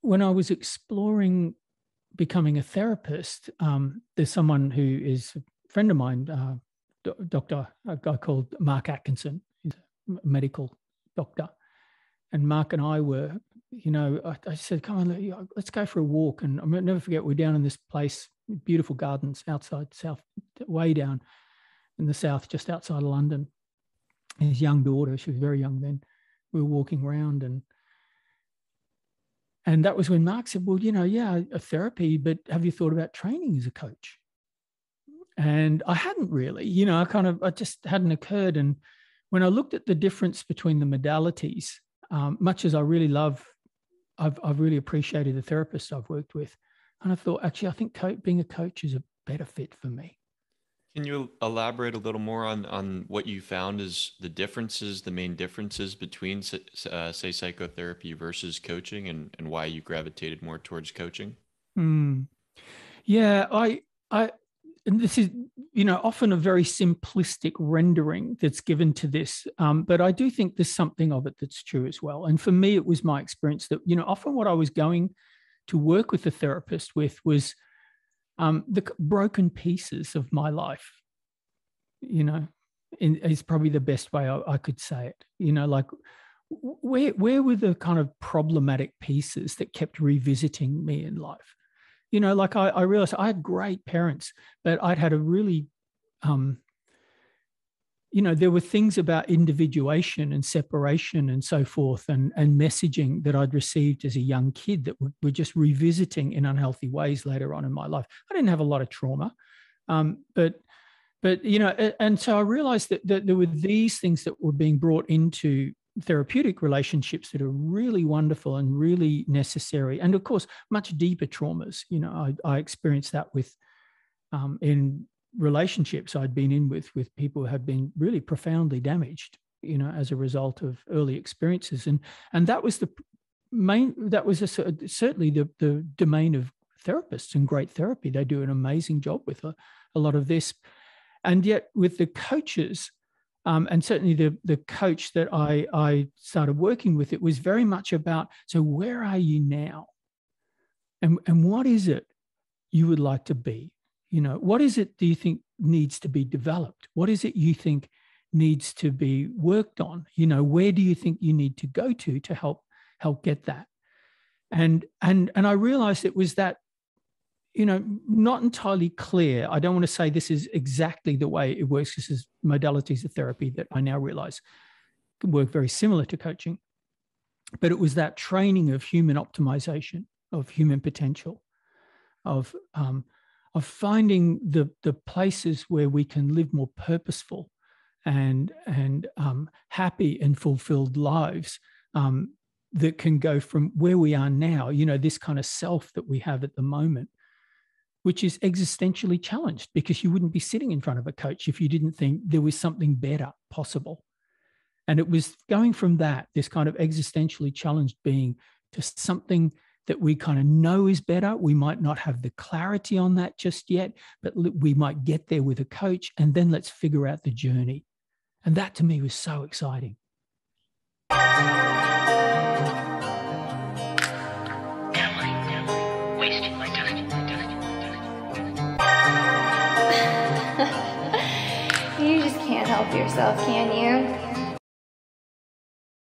when I was exploring becoming a therapist, there's someone who is a friend of mine, a guy called Mark Atkinson. He's a medical doctor. And Mark and I were, I said, come on, let's go for a walk. And I'll never forget, we're down in this place, beautiful gardens outside, way down in the south, just outside of London. His young daughter, she was very young then, we were walking around, and that was when Mark said, well, a therapy, but have you thought about training as a coach? And I hadn't really, it just hadn't occurred. And when I looked at the difference between the modalities, much as I really love, I've really appreciated the therapists I've worked with. And I thought, actually, I think being a coach is a better fit for me. Can you elaborate a little more on what you found as the differences, the main differences between, say, psychotherapy versus coaching, and why you gravitated more towards coaching? Yeah, and this is, often a very simplistic rendering that's given to this, but I do think there's something of it that's true as well. And for me, it was my experience that, often what I was going to work with the therapist with was the broken pieces of my life, is probably the best way I could say it. Like where were the kind of problematic pieces that kept revisiting me in life? Like I realized I had great parents, but I'd had a really, there were things about individuation and separation and so forth, and messaging that I'd received as a young kid that were just revisiting in unhealthy ways later on in my life. I didn't have a lot of trauma, but and so I realized that there were these things that were being brought into therapeutic relationships that are really wonderful and really necessary. And of course, much deeper traumas. I experienced that with in relationships I'd been in with people who had been really profoundly damaged, as a result of early experiences. And that was certainly the domain of therapists and great therapy. They do an amazing job with a lot of this. And yet with the coaches, and certainly the coach that I started working with, it was very much about, so where are you now? And what is it you would like to be? What is it do you think needs to be developed? What is it you think needs to be worked on? Where do you think you need to go to help get that? And I realized it was that, not entirely clear. I don't want to say this is exactly the way it works. This is modalities of therapy that I now realize can work very similar to coaching. But it was that training of human optimization, of human potential, of finding the places where we can live more purposeful and happy and fulfilled lives, that can go from where we are now, this kind of self that we have at the moment, which is existentially challenged, because you wouldn't be sitting in front of a coach if you didn't think there was something better possible. And it was going from this kind of existentially challenged being, to something that we kind of know is better. We might not have the clarity on that just yet, but we might get there with a coach, and then let's figure out the journey. And that to me was so exciting. You just can't help yourself, can